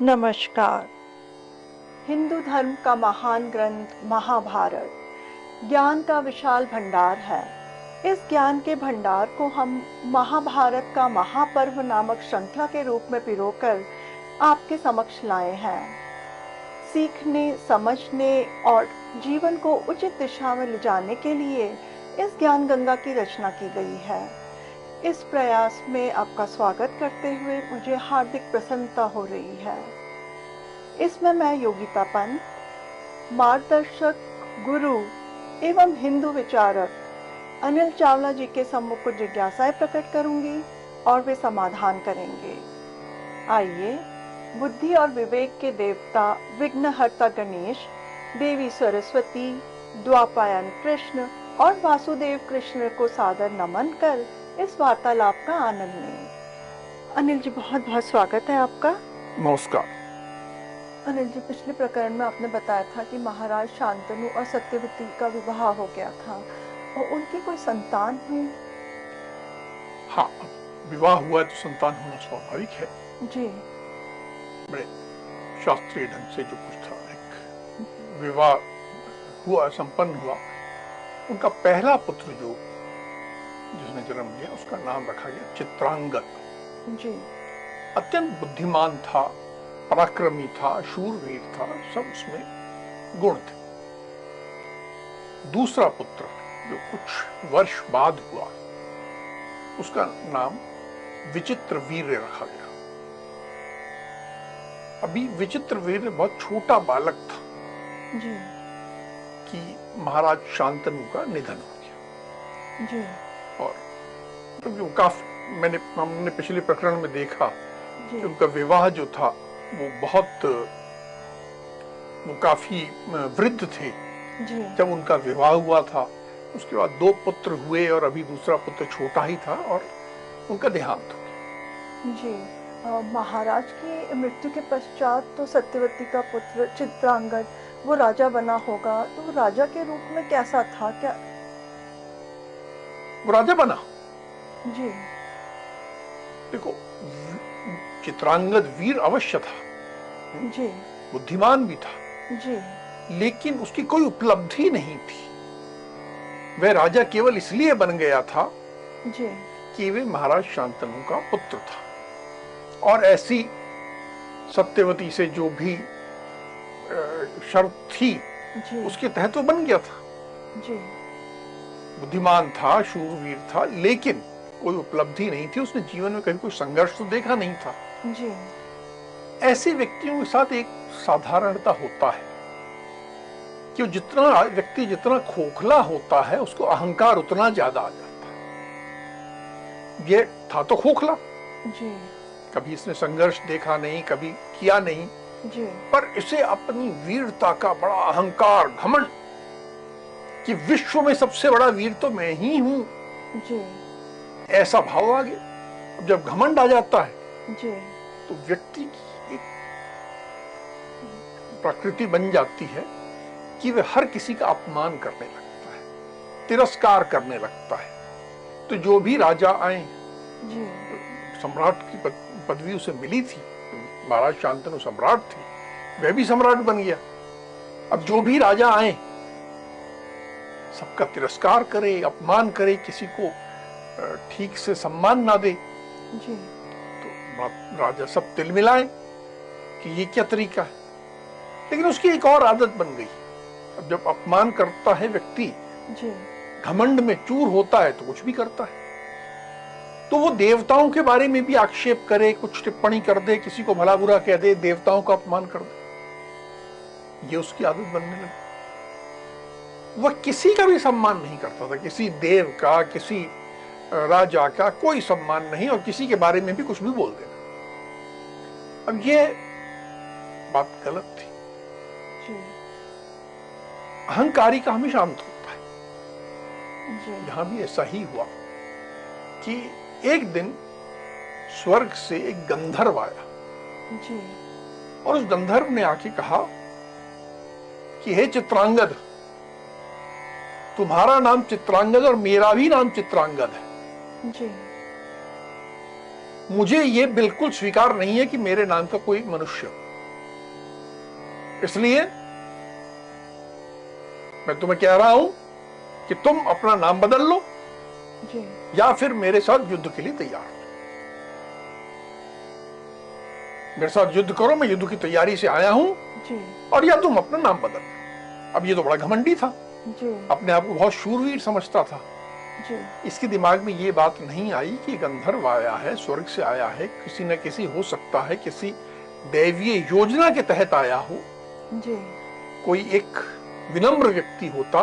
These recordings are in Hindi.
नमस्कार। हिंदू धर्म का महान ग्रंथ महाभारत ज्ञान का विशाल भंडार है। इस ज्ञान के भंडार को हम महाभारत का महापर्व नामक श्रृंखला के रूप में पिरोकर आपके समक्ष लाए हैं। सीखने, समझने और जीवन को उचित दिशा में ले जाने के लिए इस ज्ञान गंगा की रचना की गई है। इस प्रयास में आपका स्वागत करते हुए मुझे हार्दिक प्रसन्नता हो रही है। इसमें मैं योगिता पंत, मार्गदर्शक, गुरु एवं हिंदू विचारक अनिल चावला जी के सम्मुख कुछ जिज्ञासाएं प्रकट करूंगी और वे समाधान करेंगे। आइए, बुद्धि और विवेक के देवता विघ्नहर्ता गणेश, देवी सरस्वती, द्वापायन कृष्ण और वासुदेव कृष्ण को सादर नमन कर इस वार्तालाप का आनंद लें। अनिल जी, बहुत बहुत स्वागत है आपका। नमस्कार। अनिल जी, पिछले प्रकरण में आपने बताया था कि महाराज शांतनु और सत्यवती का विवाह हो गया था और उनकी कोई संतान हुई। हाँ, विवाह हुआ है तो संतान होना स्वाभाविक है। जी। बड़े शास्त्रीय ढंग से जो कुछ था, एक विवाह हुआ, संपन्न हुआ। उनका पहला पुत्र जो जिसने जन्म लिया उसका नाम रखा गया चित्रांगद। जी। अत्यंत बुद्धिमान था, पराक्रमी था, शूरवीर था, सब उसमें गुण थे। दूसरा पुत्र जो कुछ वर्ष बाद हुआ उसका नाम विचित्र वीर्य रखा गया। अभी विचित्र वीर्य बहुत छोटा बालक था जी। कि महाराज शांतनु का निधन हो गया। जी। और जो काफी हमने पिछले प्रकरण में देखा जी। कि उनका विवाह जो था वो काफी वृद्ध थे जी। जब उनका विवाह हुआ था। उसके बाद 2 पुत्र हुए और अभी दूसरा पुत्र छोटा ही था और उनका देहांत हो गया। जी। महाराज की मृत्यु के पश्चात तो सत्यवती का पुत्र चित्रांगद वो राजा बना होगा, तो राजा के रूप में कैसा था? क्या वो राजा बना? जी। देखो, चित्रांगद वीर अवश्य था, जी। बुद्धिमान भी था, जी। लेकिन उसकी कोई उपलब्धि नहीं थी। वह राजा केवल इसलिए बन गया था जी। कि वे महाराज शांतनु का पुत्र था और ऐसी सत्यवती से जो भी शर्त थी जी। उसके तहत वो बन गया था। जी। बुद्धिमान था, शूरवीर था, लेकिन कोई उपलब्धि नहीं थी। उसने जीवन में कभी कोई संघर्ष तो देखा नहीं था। जी। ऐसे व्यक्तियों के साथ एक साधारणता होता है कि जितना व्यक्ति जितना खोखला होता है उसको अहंकार उतना ज्यादा आ जाता है। ये था तो खोखला, जी। कभी इसने संघर्ष देखा नहीं, कभी किया नहीं, जी। पर इसे अपनी वीरता का बड़ा अहंकार, घमंड कि विश्व में सबसे बड़ा वीर तो मैं ही हूं, जी। ऐसा भाव आ गया। अब जब घमंड आ जाता है जी। तो व्यक्ति की एक प्रकृति बन जाती है कि वह हर किसी का अपमान करने लगता है, तिरस्कार करने लगता है। तो जो भी राजा आए, जी। सम्राट की पदवी उसे मिली थी, महाराज शांतनु सम्राट थे, वह भी सम्राट बन गया। अब जो भी राजा आए सबका तिरस्कार करे, अपमान करे, किसी को ठीक से सम्मान ना दे, जी। तो राजा सब तिलमिलाए कि ये क्या तरीका है। लेकिन उसकी एक और आदत बन गई। अब जब अपमान करता है व्यक्ति, जी। घमंड में चूर होता है तो कुछ भी करता है। तो वो देवताओं के बारे में भी आक्षेप करे, कुछ टिप्पणी कर दे, किसी को भला बुरा कह दे, देवताओं का अपमान कर दे, ये उसकी आदत बनने लगी। वह किसी का भी सम्मान नहीं करता था, किसी देव का, किसी राजा का कोई सम्मान नहीं, और किसी के बारे में भी कुछ भी बोल देना। अब ये बात गलत थी। जी। अहंकारी का हमेशा अंत होता है। जी। यहां भी ऐसा ही हुआ कि एक दिन स्वर्ग से एक गंधर्व आया। जी। और उस गंधर्व ने आके कहा कि हे चित्रांगद, तुम्हारा नाम चित्रांगद और मेरा भी नाम चित्रांगद है। जी। मुझे ये बिल्कुल स्वीकार नहीं है कि मेरे नाम का कोई मनुष्य इसलिए मैं तुम्हें कह रहा हूं कि तुम अपना नाम बदल लो जी या फिर मेरे साथ युद्ध के लिए तैयार हो। मेरे साथ युद्ध करो, मैं युद्ध की तैयारी से आया हूं, जी और या तुम अपना नाम बदल लो। अब ये तो बड़ा घमंडी था, जी अपने आप को बहुत शूरवीर समझता था। जी इसके दिमाग में ये बात नहीं आई कि गंधर्व आया है, स्वर्ग से आया है, किसी न किसी हो सकता है किसी दैवीय योजना के तहत आया हो। जी कोई एक विनम्र व्यक्ति होता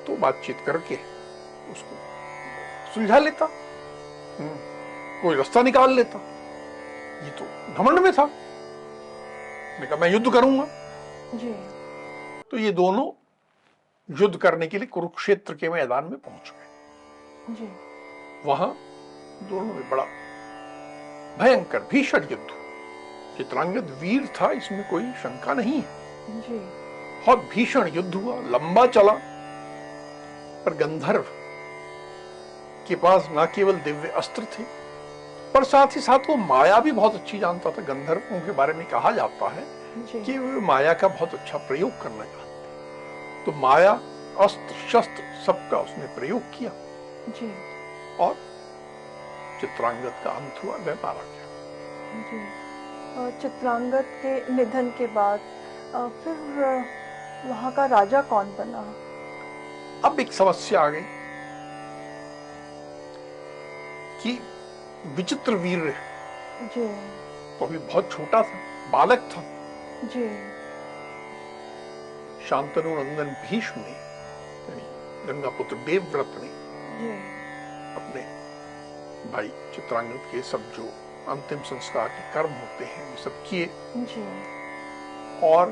तो बातचीत करके उसको सुलझा लेता, कोई रास्ता निकाल लेता। ये तो घमंड में था। मैं कहा मैं युद्ध करूंगा। जी तो ये दोनों युद्ध करने के लिए कुरुक्षेत्र के मैदान में पहुंच गए। जी वहां दोनों में बड़ा भयंकर भीषण युद्ध हुआ। चित्रांगद वीर था, इसमें कोई शंका नहीं है। जी बहुत भीषण युद्ध हुआ, लंबा चला। पर गंधर्व के पास न केवल दिव्य अस्त्र थे, पर साथ ही साथ वो माया भी बहुत अच्छी जानता था। गंधर्वों के बारे में कहा जाता है जी कि वो माया का बहुत अच्छा प्रयोग करना जानते। तो माया, अस्त्र शस्त्र सबका उसने प्रयोग किया जी और चित्रांगद का अंत हुआ, वह मारा गया। जी चित्रांगद के निधन के बाद फिर वहाँ का राजा कौन बना? अब एक समस्या आ गई कि विचित्र वीर जी तो अभी बहुत छोटा था, बालक था। जी शांतनु नंदन भीष्म ने, गंगापुत्र देवव्रत ने जी अपने भाई चित्रांगद के सब जो अंतिम संस्कार के कर्म होते हैं वे सब किए, जी और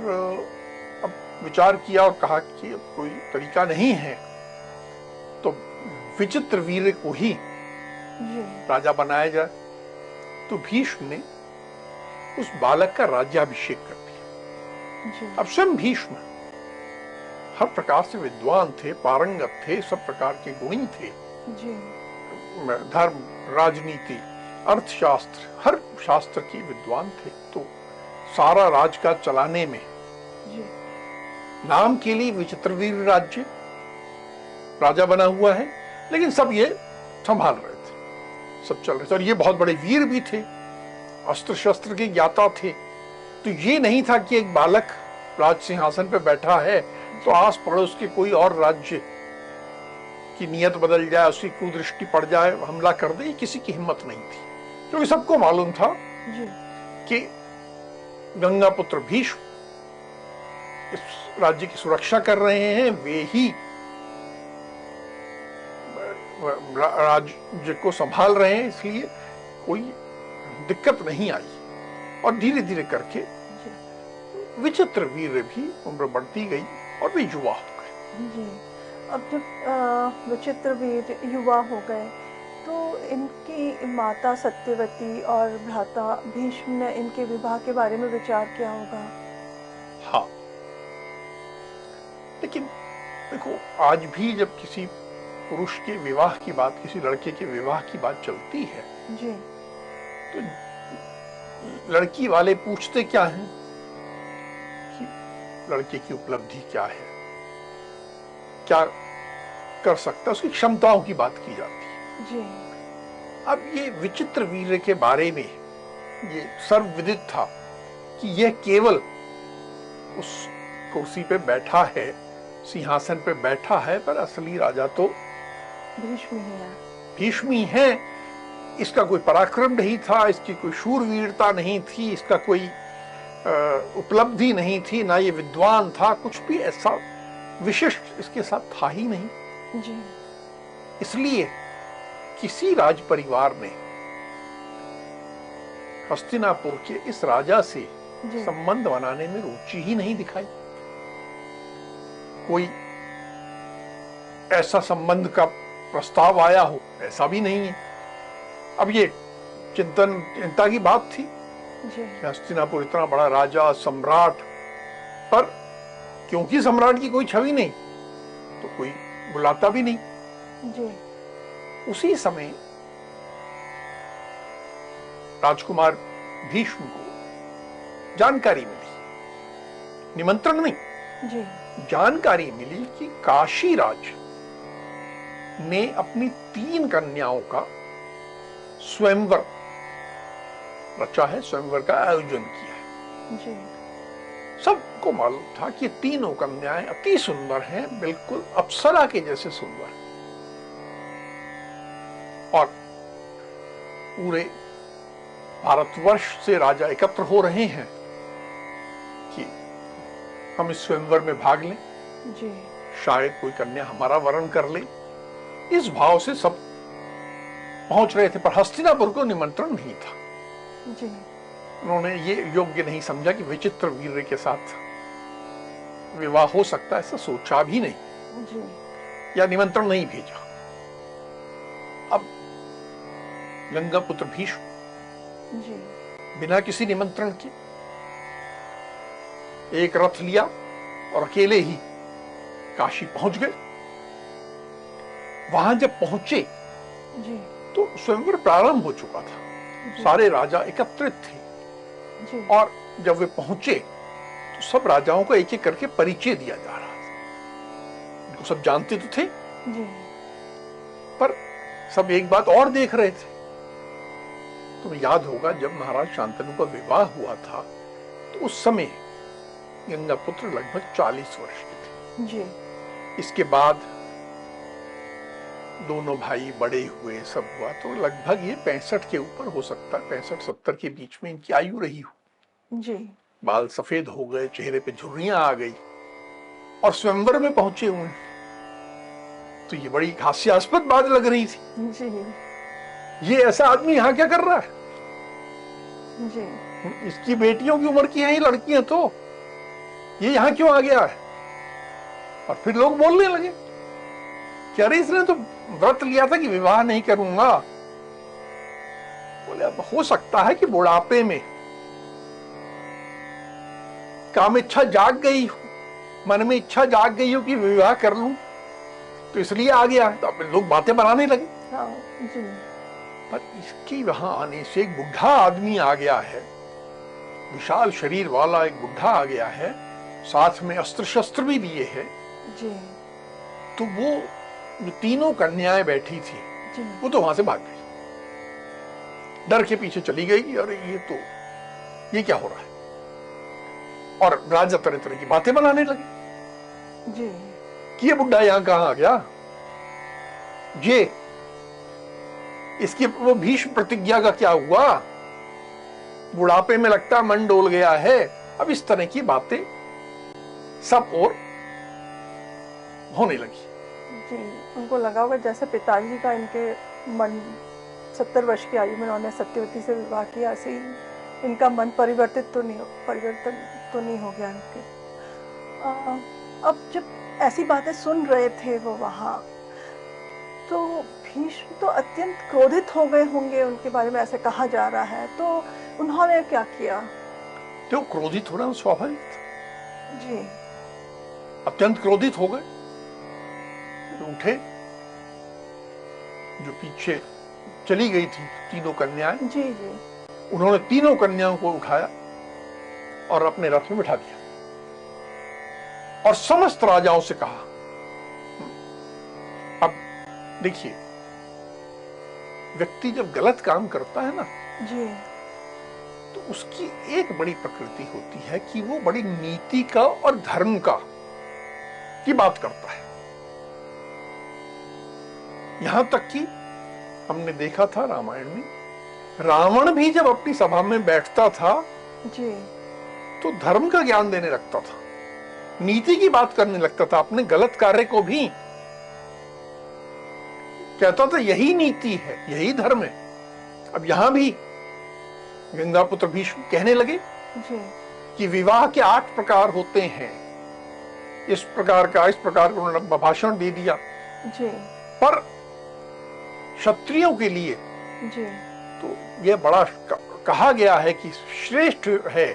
अब विचार किया और कहा कि अब कोई तरीका नहीं है तो विचित्र वीर को ही जी राजा बनाया जाए। तो भीष्म ने उस बालक का राज्याभिषेक कर दिया। जी अब स्वयं भीष्म हर प्रकार से विद्वान थे, पारंगत थे, सब प्रकार के गुणी थे। जी धर्म, राजनीति, अर्थशास्त्र, हर शास्त्र के विद्वान थे। तो सारा राजकाज चलाने में जी नाम के लिए विचित्रवीर राज्य राजा बना हुआ है, लेकिन सब ये संभाल रहे थे, सब चल रहे थे। और ये बहुत बड़े वीर भी थे, अस्त्र शस्त्र के ज्ञाता थे। तो ये नहीं था कि एक बालक राज सिंहासन पे बैठा है तो आस पड़ोस के कोई और राज्य की नियत बदल जाए, उसकी कुदृष्टि पड़ जाए, हमला कर दे। किसी की हिम्मत नहीं थी, क्योंकि सबको मालूम था जी कि गंगापुत्र भीष्म इस राज्य की सुरक्षा कर रहे हैं, वे ही राज्य को संभाल रहे हैं, इसलिए कोई दिक्कत नहीं आई। और धीरे धीरे करके जी विचित्र वीर भी उम्र बढ़ती गई और वे युवा हो गए। जी अब जब विचित्र वीर युवा हो गए तो इनकी माता सत्यवती और भ्राता भीष्म ने इनके विवाह के बारे में विचार किया होगा। हाँ, लेकिन देखो आज भी जब किसी पुरुष के विवाह की बात, किसी लड़के के विवाह की बात चलती है जी तो लड़की वाले पूछते क्या हैं कि लड़के की उपलब्धि क्या है, क्या कर सकता है, उसकी क्षमताओं की बात की जाती है। जी अब ये विचित्र वीर के बारे में ये सर्वविदित था कि यह केवल उस कुर्सी पे बैठा है, सिंहासन पे बैठा है, पर असली राजा तो भीष्म ही है। भीष्म ही है। इसका कोई पराक्रम नहीं था, इसकी कोई शूरवीरता नहीं थी, इसका कोई उपलब्धि नहीं थी, ना ये विद्वान था, कुछ भी ऐसा विशिष्ट इसके साथ था ही नहीं। जी इसलिए किसी राज परिवार ने हस्तिनापुर के इस राजा से जी संबंध बनाने में रुचि ही नहीं दिखाई। कोई ऐसा संबंध का प्रस्ताव आया हो, ऐसा भी नहीं है। अब ये चिंता की बात थी जी कि हस्तिनापुर इतना बड़ा राजा, सम्राट, पर क्योंकि सम्राट की कोई छवि नहीं तो कोई बुलाता भी नहीं। जी उसी समय राजकुमार भीष्म को जानकारी मिली निमंत्रण नहीं, जी जानकारी मिली कि काशी राज ने अपनी 3 कन्याओं का स्वयंवर रचा है, स्वयंवर का आयोजन किया है। जी सबको मालूम था कि तीनों कन्याएं अति सुंदर हैं, बिल्कुल अप्सरा के जैसे सुंदर, और पूरे भारतवर्ष से राजा एकत्र हो रहे हैं कि हम इस स्वयंवर में भाग लें, जी शायद कोई कन्या हमारा वरण कर ले। इस भाव से सब पहुंच रहे थे, पर हस्तिनापुर को निमंत्रण नहीं था। जी उन्होंने ये योग्य नहीं समझा कि विचित्र वीर के साथ विवाह हो सकता है, ऐसा सोचा भी नहीं, जी या निमंत्रण नहीं भेजा। अब गंगा पुत्र भीष्म जी बिना किसी निमंत्रण के एक रथ लिया और अकेले ही काशी पहुंच गए। वहां जब पहुंचे जी तो स्वयंवर प्रारंभ हो चुका था, जी सारे राजा एकत्रित थे, जी और जब वे पहुंचे तो सब राजाओं को एक एक करके परिचय दिया जा रहा था। उनको सब जानते तो थे, जी पर सब एक बात और देख रहे थे। तुम्हें याद होगा जब महाराज शांतनु का विवाह हुआ था तो उस समय गंगा पुत्र लगभग 40 वर्ष के थे। जी इसके बाद दोनों भाई बड़े हुए, सब हुआ, तो लगभग ये 65 के ऊपर हो सकता है, 65-70 के बीच में इनकी आयु रही हो। जी बाल सफेद हो गए, चेहरे पे झुर्रियां आ गई, और स्वयंवर में पहुंचे हुए। तो ये बड़ी हास्यास्पद बात लग रही थी। जी ये ऐसा आदमी यहाँ क्या कर रहा है? जी इसकी बेटियों की उम्र की हैं ये लड़कियां, तो ये यहाँ क्यों आ गया है? और फिर लोग बोलने लगे कि अरे इसने तो व्रत लिया था कि विवाह नहीं करूंगा। बोले अब हो सकता है कि बुढ़ापे में काम इच्छा जाग गई हो, मन में इच्छा जाग गई हो कि विवाह कर लूं, तो इसलिए आ गया है। तो अब लोग बातें बनाने लगे। हाँ जी पर इसके वहां आने से एक बुढ़ा आदमी आ गया है, विशाल शरीर वाला एक बुढ़ा आ गया है, साथ में अस्त्र शस्त्र भी लिए है। जी तो वो जो तीनों कन्याएं बैठी थी जी वो तो वहां से भाग गई, डर के पीछे चली गई। अरे ये क्या हो रहा है? और राजा तरह तरह की बातें बनाने लगे जी कि ये बुढ़ा यहां कहां आ गया, ये इसकी वो भीष्म प्रतिज्ञा का क्या हुआ, बुढ़ापे में लगता मन डोल गया है। अब इस तरह की बातें सब और होने लगी। जी उनको लगा होगा जैसे पिताजी का इनके मन 70 वर्ष की आयु में उन्होंने सत्यवती से विवाह किया, ऐसे ही इनका मन परिवर्तन तो नहीं हो गया इनके। अब जब ऐसी बातें सुन रहे थे वो वहाँ, तो भीष्म तो अत्यंत क्रोधित हो गए होंगे, उनके बारे में ऐसे कहा जा रहा है। तो उन्होंने क्या किया? तो क्रोधित होना स्वाभाविक था। जी अत्यंत क्रोधित हो गए, उठे, जो पीछे चली गई थी तीनों कन्याएं, जी जी उन्होंने तीनों कन्याओं को उठाया और अपने रथ में बिठा दिया और समस्त राजाओं से कहा, अब देखिए, व्यक्ति जब गलत काम करता है ना, जी तो उसकी एक बड़ी प्रकृति होती है कि वो बड़ी नीति का और धर्म का की बात करता है। यहां तक कि हमने देखा था रामायण में, रावण भी जब अपनी सभा में बैठता था जी तो धर्म का ज्ञान देने लगता था, नीति की बात करने लगता था, अपने गलत कार्य को भी कहता था यही नीति है, यही धर्म है। अब यहां भी गंगापुत्र भीष्म कहने लगे जी कि विवाह के 8 प्रकार होते हैं, इस प्रकार का उन्होंने भाषण दे दिया। जी पर क्षत्रियों के लिए जी तो यह बड़ा कहा गया है कि श्रेष्ठ है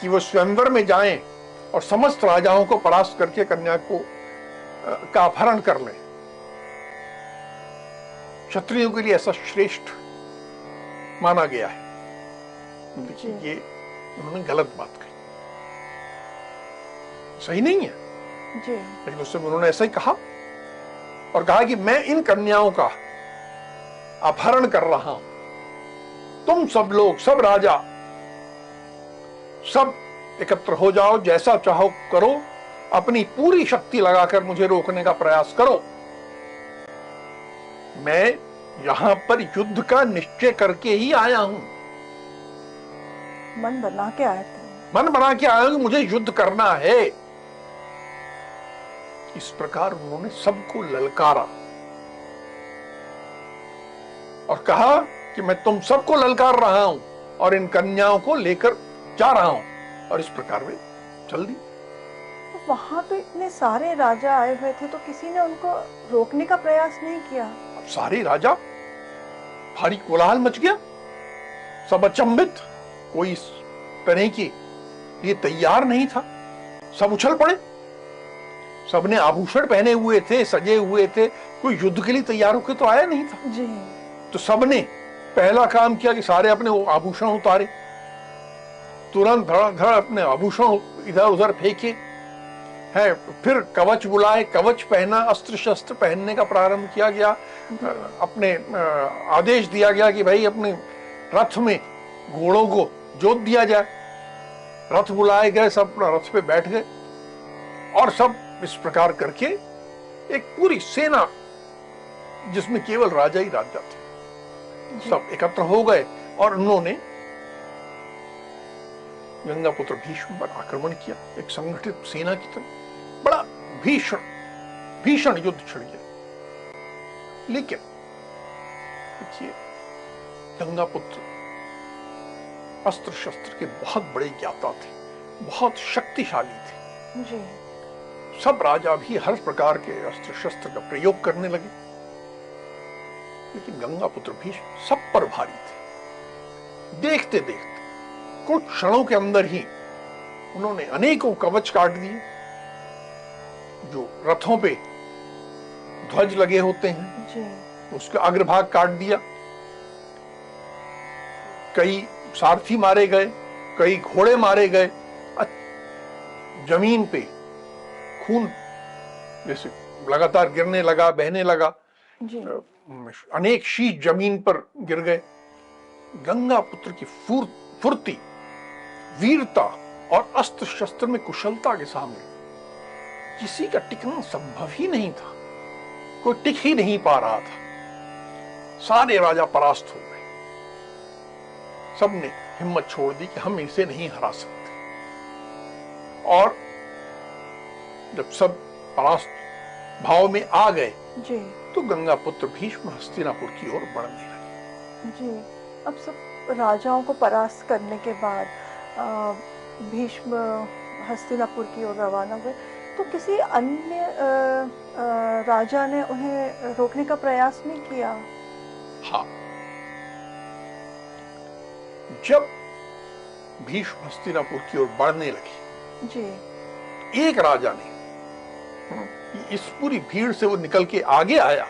कि वो स्वयंवर में जाएं और समस्त राजाओं को परास्त करके कन्या को का अपहरण कर लें। क्षत्रियों के लिए ऐसा श्रेष्ठ माना गया है। देखिए, ये उन्होंने गलत बात कही। सही नहीं है। जी लेकिन उससे उन्होंने ऐसा ही कहा और कहा कि मैं इन कन्याओं का अपहरण कर रहा हूं, तुम सब लोग, सब राजा, सब एकत्र हो जाओ, जैसा चाहो करो, अपनी पूरी शक्ति लगाकर मुझे रोकने का प्रयास करो। मैं यहां पर युद्ध का निश्चय करके ही आया हूं, मन बना के आए थे। मन बना के आया हूं कि मुझे युद्ध करना है। इस प्रकार उन्होंने सबको ललकारा और कहा कि मैं तुम सबको ललकार रहा हूं और इन कन्याओं को लेकर जा रहा हूं, और इस प्रकार वे चल दी। वहां तो इतने सारे राजा आए हुए थे, तो किसी ने उनको रोकने का प्रयास नहीं किया। अब सारे राजा, भारी कोलाहल मच गया, सब अचंभित, कोई इस तरह की ये तैयार नहीं था, सब उछल पड़े। सबने आभूषण पहने हुए थे, सजे हुए थे, कोई युद्ध के लिए तैयार होकर तो आया नहीं था। जी तो सबने पहला काम किया कि सारे अपने वो आभूषण उतारे, तुरंत धड़ाधड़ अपने आभूषण इधर उधर फेंके है, फिर कवच बुलाए, कवच पहना, अस्त्र शस्त्र पहनने का प्रारंभ किया गया। अपने आदेश दिया गया कि भाई अपने रथ में घोड़ों को जोत दिया जाए। रथ बुलाए गए, सब अपना रथ पे बैठ गए और सब इस प्रकार करके एक पूरी सेना, जिसमें केवल राजा ही राजा थे, सब एकत्र हो गए और उन्होंने गंगापुत्र भीष्म पर आक्रमण किया। एक संगठित सेना की तरह बड़ा भीषण भीषण युद्ध छिड़ गया। लेकिन देखिए, गंगापुत्र अस्त्र शस्त्र के बहुत बड़े ज्ञाता थे, बहुत शक्तिशाली थे। जी सब राजा भी हर प्रकार के अस्त्र शस्त्र का प्रयोग करने लगे, लेकिन गंगापुत्र भीष्म सब पर भारी थे। देखते देखते कुछ क्षणों के अंदर ही उन्होंने अनेकों कवच काट दिए, जो रथों पे ध्वज लगे होते हैं जी उसका अग्रभाग काट दिया। कई सारथी मारे गए, कई घोड़े मारे गए। जमीन पे खून जैसे लगातार गिरने लगा, बहने लगा। जी अनेक शीश जमीन पर गिर गए। गंगापुत्र की फुर्ती, वीरता और अस्त्र शस्त्र में कुशलता के सामने किसी का टिकना संभव ही नहीं था। कोई टिक ही नहीं पा रहा था। सारे राजा परास्त हो गए। सबने हिम्मत छोड़ दी कि हम इसे नहीं हरा सकते। और जब सब परास्त भाव में आ गए जी तो गंगापुत्र भीष्म हस्तिनापुर की ओर बढ़ने लगे। जी अब सब राजाओं को परास्त करने के बाद भीष्म हस्तिनापुर की ओर रवाना हुए, तो किसी अन्य राजा ने उन्हें रोकने का प्रयास नहीं किया? हाँ, जब भीष्म हस्तिनापुर की ओर बढ़ने लगे, जी एक राजा ने इस पूरी भीड़ से वो निकल के आगे आया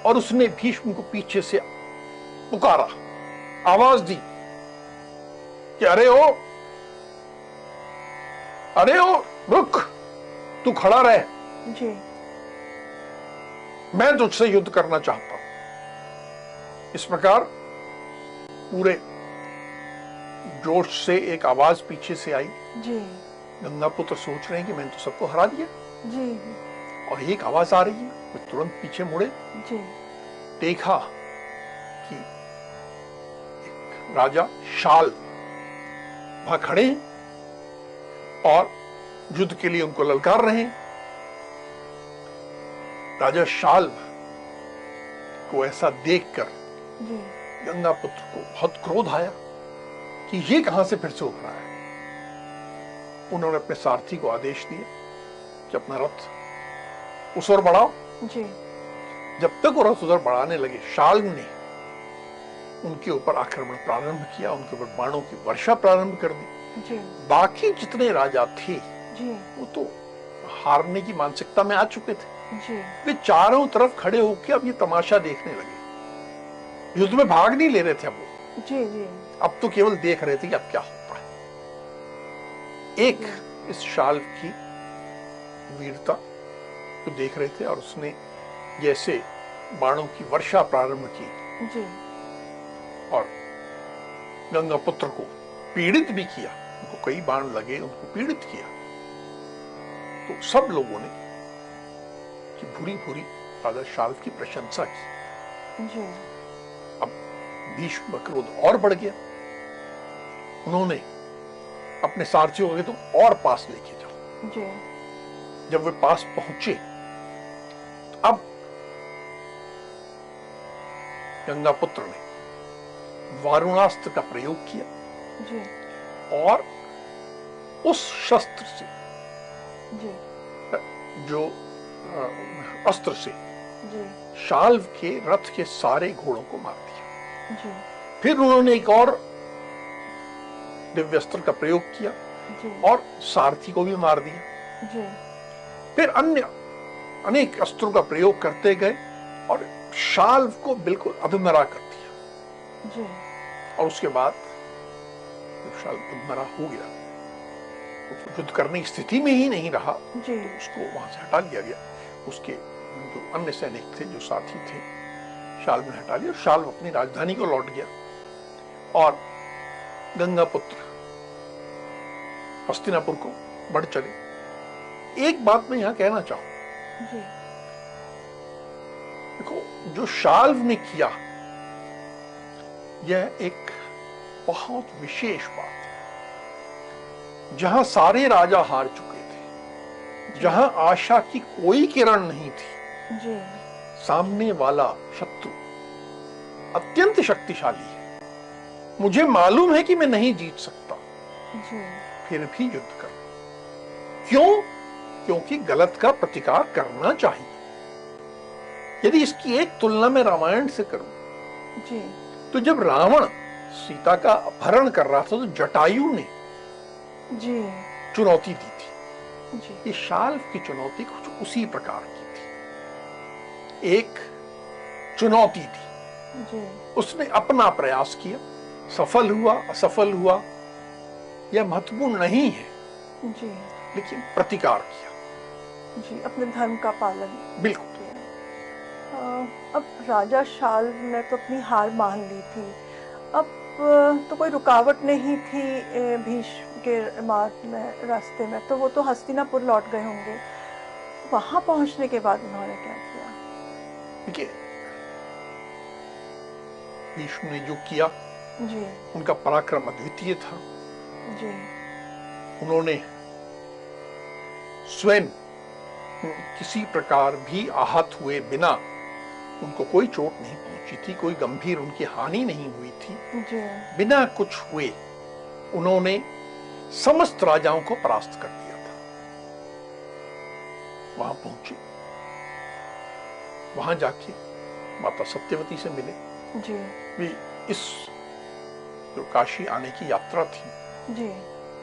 और उसने भीष्म को पीछे से पुकारा, आवाज दी कि अरे ओ रुक, तू खड़ा रह, जी मैं तुझसे युद्ध करना चाहता हूं। इस प्रकार पूरे जोश से एक आवाज पीछे से आई। जी गंगापुत्र सोच रहे हैं कि मैंने तो सबको हरा दिया, जी और एक आवाज आ रही है। वे तुरंत पीछे मुड़े, जी देखा कि एक राजा शाल वहां खड़े हैं और युद्ध के लिए उनको ललकार रहे हैं। राजा शाल को ऐसा देखकर जी गंगापुत्र को बहुत क्रोध आया कि ये कहां से फिर से उभरा है। उन्होंने अपने सारथी को आदेश दिया कि अपना रथ उस ओर बढ़ाओ। जी जब तक वो रथ उधर बढ़ाने लगे, शाल ने उनके ऊपर आक्रमण प्रारंभ किया, उनके ऊपर बाणों की वर्षा प्रारंभ कर दी। जी बाकी जितने राजा थे जी वो तो हारने की मानसिकता में आ चुके थे। जी वे चारों तरफ खड़े होकर अब ये तमाशा देखने लगे। युद्ध में भाग नहीं ले रहे थे अब वो, जी जी अब तो केवल देख रहे थे कि अब क्या होता है। एक इस शाल की वीरता को देख रहे थे और उसने जैसे बाणों की वर्षा प्रारंभ की जी और गंगा पुत्र को पीड़ित भी किया, उनको कई बाण लगे, उनको पीड़ित किया, तो सब लोगों ने कि भूरी भूरी राजा शाल्व की प्रशंसा की। जी अब भीष्म का क्रोध और बढ़ गया। उन्होंने अपने सारथियों को कहा तुम और पास लेके जाओ। जी जब वे पास पहुंचे तो अब गंगा पुत्र ने वारुणास्त्र का प्रयोग किया जी और उस शस्त्र से, जी जो अस्त्र से जी शाल्व के रथ के सारे घोड़ों को मार दिया। जी फिर उन्होंने एक और दिव्यास्त्र का प्रयोग किया जी और सारथी को भी मार दिया। जी फिर अन्य अनेक अस्त्रों का प्रयोग करते गए और शाल्व को बिल्कुल अधमरा कर दिया। जी और उसके बाद जब शाल्व अधमरा हो गया, तो युद्ध करने की स्थिति में ही नहीं रहा, जी तो उसको वहां से हटा लिया गया। उसके जो अन्य सैनिक थे, जो साथी थे, शाल्व ने हटा लिया। शाल्व अपनी राजधानी को लौट गया और गंगा पुत्र हस्तिनापुर को बढ़ चले। एक बात मैं यहां कहना चाहूं, जी देखो जो शाल्व ने किया यह एक बहुत विशेष बात है। जहां सारे राजा हार चुके थे, जहां आशा की कोई किरण नहीं थी, जी सामने वाला शत्रु अत्यंत शक्तिशाली है, मुझे मालूम है कि मैं नहीं जीत सकता, जी फिर भी युद्ध कर। क्यों? क्योंकि गलत का प्रतिकार करना चाहिए। यदि इसकी एक तुलना मैं रामायण से करूं, जी तो जब रावण सीता का अपहरण कर रहा था तो जटायु ने जी चुनौती दी थी। जी ये शाल्व की चुनौती कुछ उसी प्रकार की थी, एक चुनौती थी। जी उसने अपना प्रयास किया, सफल हुआ असफल हुआ यह महत्वपूर्ण नहीं है, जी लेकिन प्रतिकार किया। जी अपने धर्म का पालन बिल्कुल। किया। अब राजा शाल्व ने तो अपनी हार मान ली थी। अब तो कोई रुकावट नहीं थी भीष्म के मार्ग में, रास्ते में, तो वो तो हस्तिनापुर लौट गए होंगे। वहां पहुंचने के बाद उन्होंने क्या किया? देखिए, भीष्म ने जो किया जी उनका पराक्रम अद्वितीय था। जी उन्होंने स्वयं किसी प्रकार भी आहत हुए बिना, उनको कोई चोट नहीं पहुंची थी, कोई गंभीर उनकी हानि नहीं हुई थी, जी बिना कुछ हुए उन्होंने समस्त राजाओं को परास्त कर दिया था। वहां पहुंचे, वहां जाके माता सत्यवती से मिले। जी भी इस जो काशी आने की यात्रा थी, जी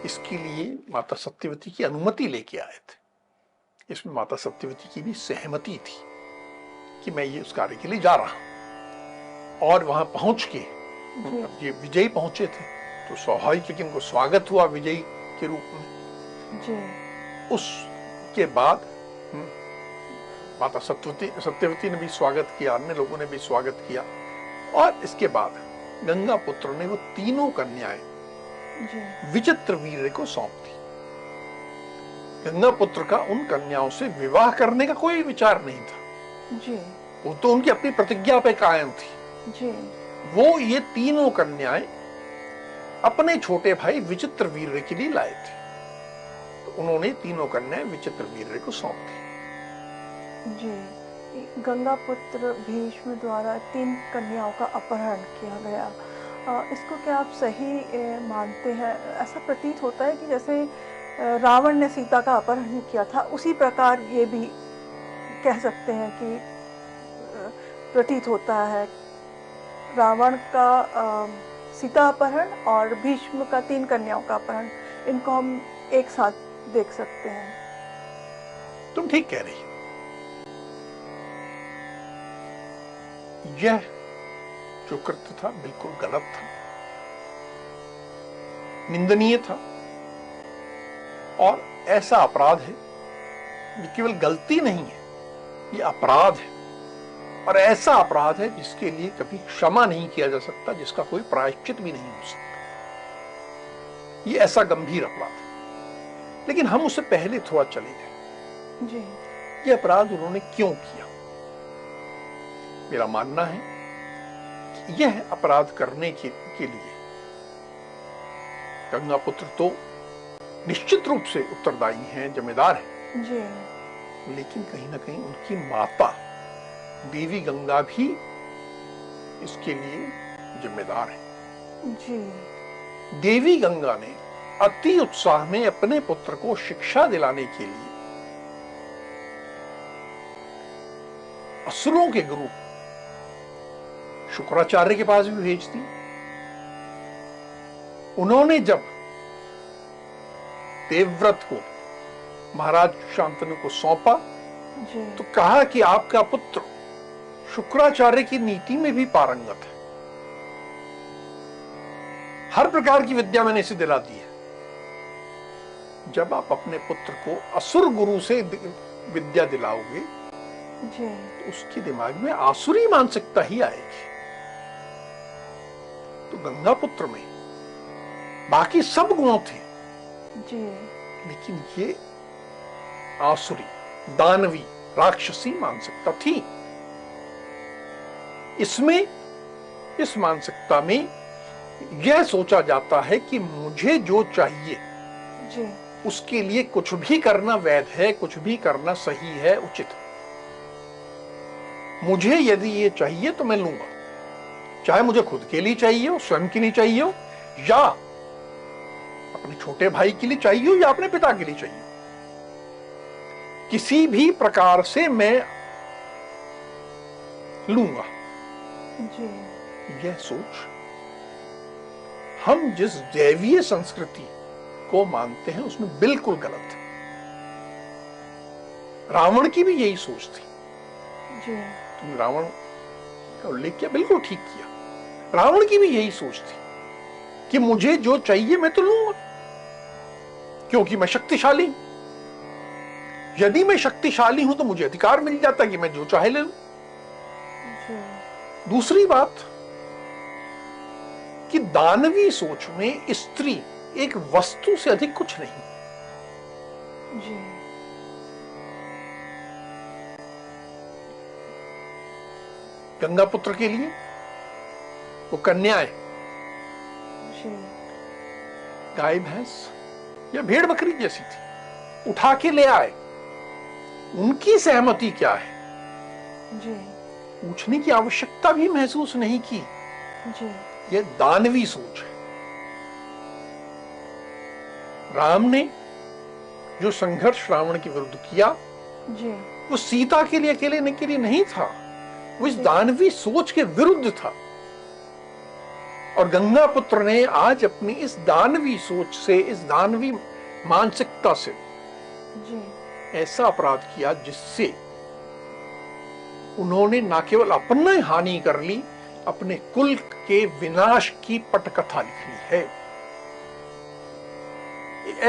इसके लिए माता सत्यवती की अनुमति लेके आए थे। इसमें माता सत्यवती की भी सहमति थी कि मैं ये उस कार्य के लिए जा रहा हूं। और वहां पहुंच के ये विजयी पहुंचे थे, तो स्वाभाविक है कि उनको स्वागत हुआ विजयी के रूप में। जी उसके बाद माता सत्यवती ने भी स्वागत किया, अन्य लोगों ने भी स्वागत किया। और इसके बाद गंगा पुत्र ने वो तीनों कन्याएं जी विचित्र वीर्य को सौंप दी। गंगा पुत्र का उन कन्याओं से विवाह करने का कोई विचार नहीं था, जी वो तो उनकी अपनी प्रतिज्ञा पे कायम थी। जी वो ये तीनों कन्याएं अपने छोटे भाई विचित्र वीर्य के लिए लाए थे, तो उन्होंने तीनों कन्याएं विचित्र वीर्य को सौंप दी। जी गंगा पुत्र भीष्म द्वारा 3 कन्याओं का अपहरण किया गया। इसको क्या आप सही मानते हैं? ऐसा प्रतीत होता है कि जैसे रावण ने सीता का अपहरण किया था, उसी प्रकार ये भी कह सकते हैं कि प्रतीत होता है। रावण का सीता अपहरण और भीष्म का 3 कन्याओं का अपहरण, इनको हम एक साथ देख सकते हैं। तुम ठीक कह रही हो। यह जो कृत्य था बिल्कुल गलत था, निंदनीय था, और ऐसा अपराध है ये केवल गलती नहीं है, ये अपराध है, और ऐसा अपराध है जिसके लिए कभी क्षमा नहीं किया जा सकता, जिसका कोई प्रायश्चित भी नहीं हो सकता। ये ऐसा गंभीर अपराध है। लेकिन हम उससे पहले थोड़ा चले गए। जी। ये अपराध उन्होंने क्यों किया? मेरा मानना है कि यह अपराध करने के लिए गंगापुत्र तो निश्चित रूप से उत्तरदायी हैं, जिम्मेदार हैं। जी। लेकिन कहीं ना कहीं उनकी माता देवी गंगा भी इसके लिए जिम्मेदार है। जी। देवी गंगा ने अति उत्साह में अपने पुत्र को शिक्षा दिलाने के लिए असुरों के गुरु शुक्राचार्य के पास भी भेज दी। उन्होंने जब देवव्रत को महाराज शांतनु को सौंपा जी। तो कहा कि आपका पुत्र शुक्राचार्य की नीति में भी पारंगत है, हर प्रकार की विद्या मैंने इसे दिला दी है। जब आप अपने पुत्र को असुर गुरु से विद्या दिलाओगे जी। तो उसके दिमाग में आसुरी मानसिकता ही आएगी। तो गंगापुत्र में बाकी सब गुण थे, जी। लेकिन ये आसुरी, दानवी, राक्षसी मानसिकता थी। इसमें, इस मानसिकता में यह सोचा जाता है कि मुझे जो चाहिए जी। उसके लिए कुछ भी करना वैध है, कुछ भी करना सही है, उचित है। मुझे यदि ये चाहिए तो मैं लूंगा, चाहे मुझे खुद के लिए चाहिए हो, स्वयं के लिए चाहिए हो, या अपने छोटे भाई के लिए चाहिए हो, या अपने पिता के लिए चाहिए हो। किसी भी प्रकार से मैं लूंगा। जी। यह सोच हम जिस दैवीय संस्कृति को मानते हैं उसमें बिल्कुल गलत है। रावण की भी यही सोच थी। जी। तुम रावण का उल्लेख किया, बिल्कुल ठीक किया। रावण की भी यही सोच थी कि मुझे जो चाहिए मैं तो लूंगा, क्योंकि मैं शक्तिशाली हूं। यदि मैं शक्तिशाली हूं तो मुझे अधिकार मिल जाता कि मैं जो चाहे ले लूं। दूसरी बात कि दानवी सोच में स्त्री एक वस्तु से अधिक कुछ नहीं। जी। गंगापुत्र के लिए वो कन्याएं, जी। गाय भैंस या भेड़ बकरी जैसी थी, उठा के ले आए। उनकी सहमति क्या है जी। पूछने की आवश्यकता भी महसूस नहीं की। जी। यह दानवी सोच है। राम ने जो संघर्ष रावण के विरुद्ध किया जी। वो सीता के लिए अकेले के लिए नहीं था, वो इस दानवी सोच के विरुद्ध था। और गंगापुत्र ने आज अपनी इस दानवी सोच से, इस दानवी मानसिकता से जी। ऐसा अपराध किया जिससे उन्होंने न केवल अपनी हानि कर ली, अपने कुल के विनाश की पटकथा लिख ली है।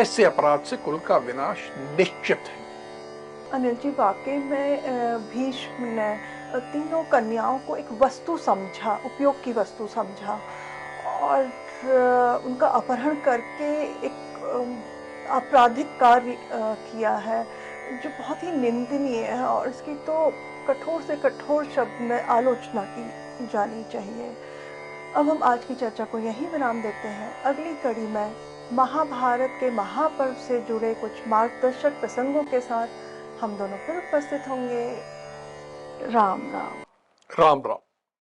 ऐसे अपराध से कुल का विनाश निश्चित है। अनिल जी, वाकई में भीष्म ने तीनों कन्याओं को एक वस्तु समझा, उपयोग की वस्तु समझा, और उनका अपहरण करके एक आपराधिक कार्य किया है जो बहुत ही निंदनीय है, और इसकी तो कठोर से कठोर शब्द में आलोचना की जानी चाहिए। अब हम आज की चर्चा को यहीं विराम देते हैं। अगली कड़ी में महाभारत के महापर्व से जुड़े कुछ मार्गदर्शक प्रसंगों के साथ हम दोनों फिर उपस्थित होंगे। राम राम। राम राम।